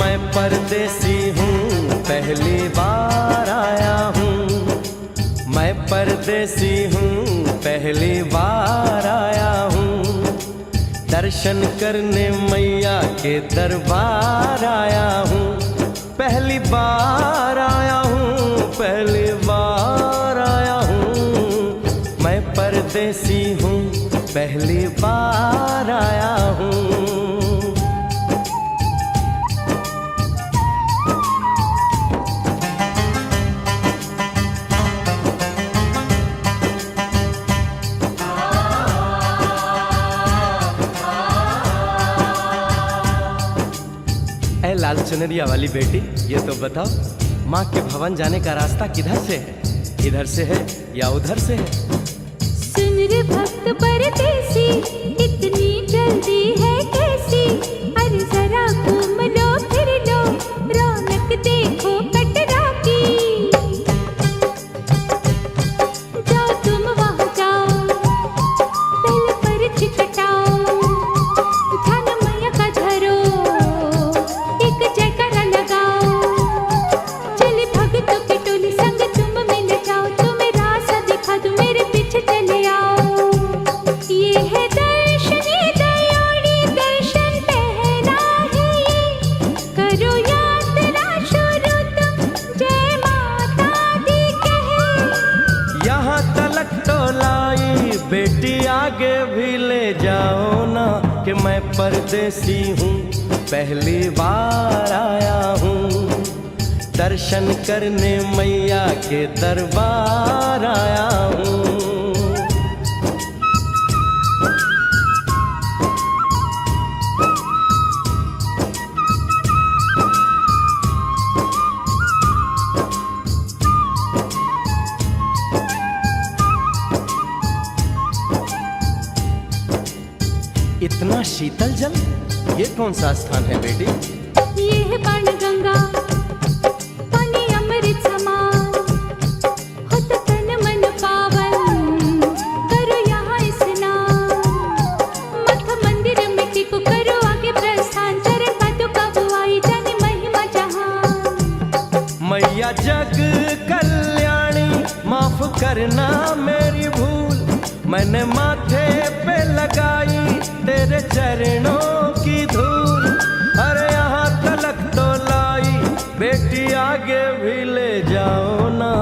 मैं परदेसी हूँ, पहली बार आया हूँ। मैं परदेसी हूँ, पहली बार आया हूँ। दर्शन करने मैया के दरबार आया हूँ। पहली बार आया हूँ, पहली बार आया हूँ। मैं परदेसी हूँ, पहली बार आया हूँ। लाल चुनरिया वाली बेटी, ये तो बताओ, माँ के भवन जाने का रास्ता किधर से है? इधर से है या उधर से है? सुन रे भक्त परदेसी, इतनी जल्दी है कैसी? अरे जरा घूम लो फिर लो, रौनक देखो कटरा की। जाओ तुम वहाँ जाओ, पहले पर्ची कटाओ, ध्यान मैया का धरो, जयकारा लगाओ। चले भक्तों की टोली संग तुम मिल जाओ, तुम्हें रास्ता दिखा दूं, मेरे पीछे चले आओ। ये है दर्शनी दयोड़ी, दर्शन पहला है ये। करो यात्रा शुरू तुम, जय माता दी कहे। यहाँ तलक तो लाई बेटी, आगे भी ले जाओ ना, कि मैं परदेसी हूँ, पहली बार आया हूँ। दर्शन करने मैया के दरबार आया हूँ। इतना शीतल जल, ये कौन सा स्थान है बेटी? ये है बाणगंगा, पानी अमृत समान, होता तन मन पावन, करो यहाँ स्नान। मठ मंदिर में टिको, करो आगे प्रस्थान, चरण पादुका बुआई, जाने महिमा जहान। मैया जग कल्याणी, माफ करना मेरी भूल, मैंने माथे पे लगाई तेरे चरणों की धूल। अरे यहाँ तलक तो लाई बेटी, आगे भी ले जाओ ना,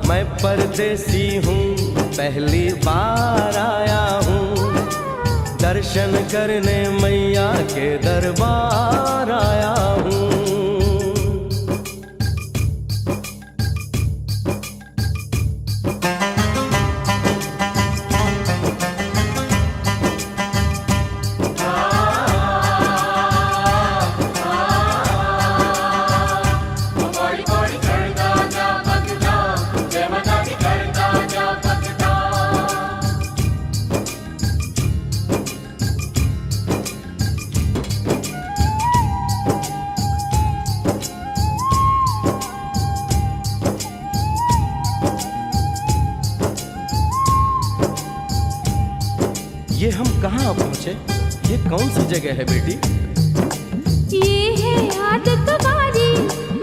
मैं परदेसी हूँ, पहली बार आया हूँ। दर्शन करने मैया के दरबार आया हूँ। ये हम कहाँ पहुँचे? ये कौन सी जगह है बेटी? ये है आदत बारी,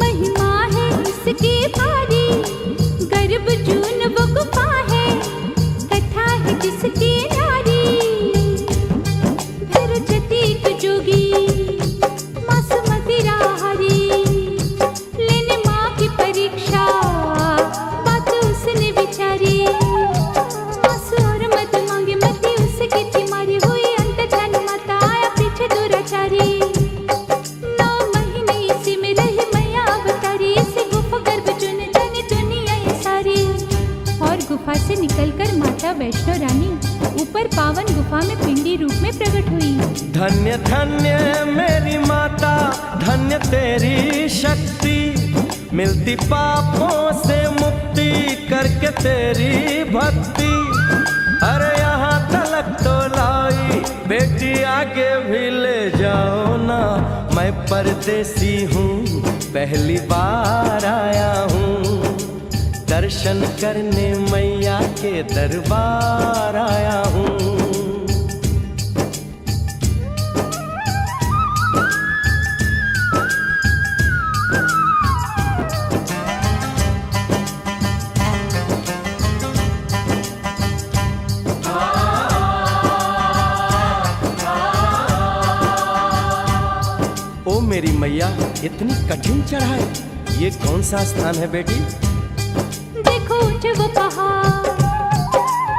महिमा है इसकी भारी। गर्भ जून वो गुफा है, कथा है जिसकी नारी। भैरव जतीक जोगी, मासूमती राहरी, लेने माँ की परीक्षा, बात उसने विचारी। गुफा से निकलकर माता वैष्णो रानी ऊपर पावन गुफा में पिंडी रूप में प्रकट हुई। धन्य धन्य मेरी माता, धन्य तेरी शक्ति, मिलती पापों से मुक्ति करके तेरी भक्ति। अरे यहाँ तलक तो लाई बेटी, आगे भी ले जाओ ना, मैं परदेसी हूँ, पहली बार आया हूँ। दर्शन करने मैया के दरबार आया हूँ। ओ मेरी मैया, इतनी कठिन चढ़ाई, ये कौन सा स्थान है बेटी? देखो ऊंचे वो पहाड़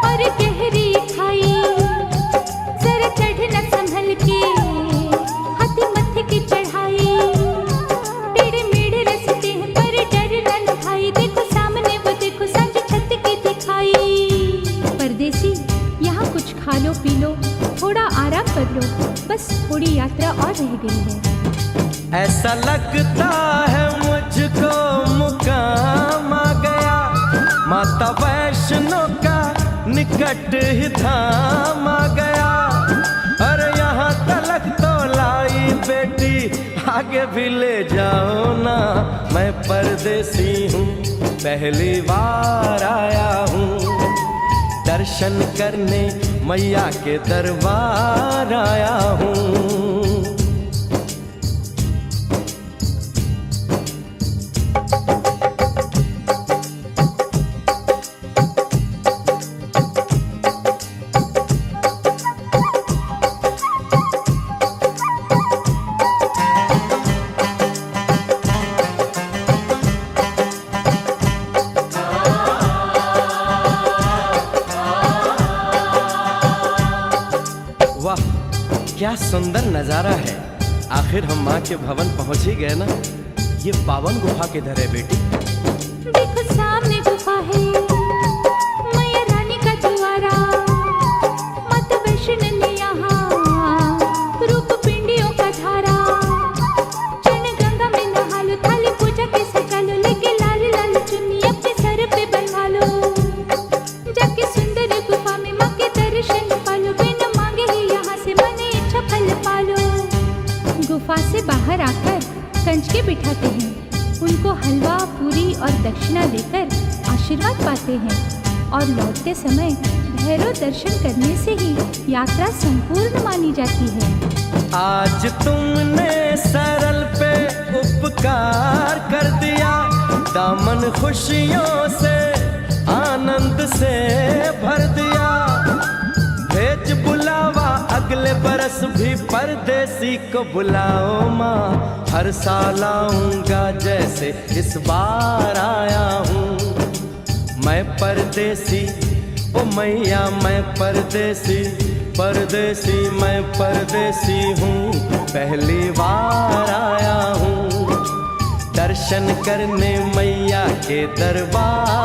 और गहरी खाई, जरा चढ़ न संभल के, हाथी मत्थे की चढ़ाई। टेढ़े मेढ़े रास्ते हैं पर डर न भाई, देखो सामने वो देखो सांझ छत की दिखाई। परदेसी यहाँ कुछ खा लो पी लो, थोड़ा आराम कर लो, बस थोड़ी यात्रा और रह गई है। ऐसा लगता है मुझको मुकाम आ गया, माता वैष्णो का निकट ही धाम आ गया। अरे यहाँ तलक तो लाई बेटी, आगे भी ले जाओ ना, मैं परदेसी हूँ, पहली बार आया हूँ। दर्शन करने मैया के दरबार आया हूँ। वाह, क्या सुंदर नजारा है। आखिर हम माँ के भवन पहुंच ही गए ना। ये पावन गुफा किधर है बेटी? देखो सामने गुफा है, मैया रानी का द्वारा। माता वैष्णो ने यहाँ रूप पिंडियों का धारा। चरण गंगा में नहा लो, थाली पूजा के सजा लो, लेके लाल लाल चुन्नी अपने सर पे बनवा लो। जाके सुंदर गुफा में माँ के दर्शन पालो, बिना मांगे ही यहाँ से मने इच्छा फल पालो। गुफा से बाहर आकर कंच के बिठाते हैं, उनको हलवा पूरी और दक्षिणा देकर आशीर्वाद पाते हैं, और लौटते समय भैरव दर्शन करने से ही यात्रा संपूर्ण मानी जाती है। आज तुमने सरल पे उपकार कर दिया, दामन खुशियों से आनंद से भर दिया। भेज बुलावा अगले बरस भी परदेसी को बुलाओ माँ, हर साल आऊंगा जैसे इस बार आया हूँ। मैं परदेसी, ओ मैया मैं परदेसी, परदेसी मैं परदेसी हूँ, पहली बार आया हूँ। दर्शन करने मैया के दरबार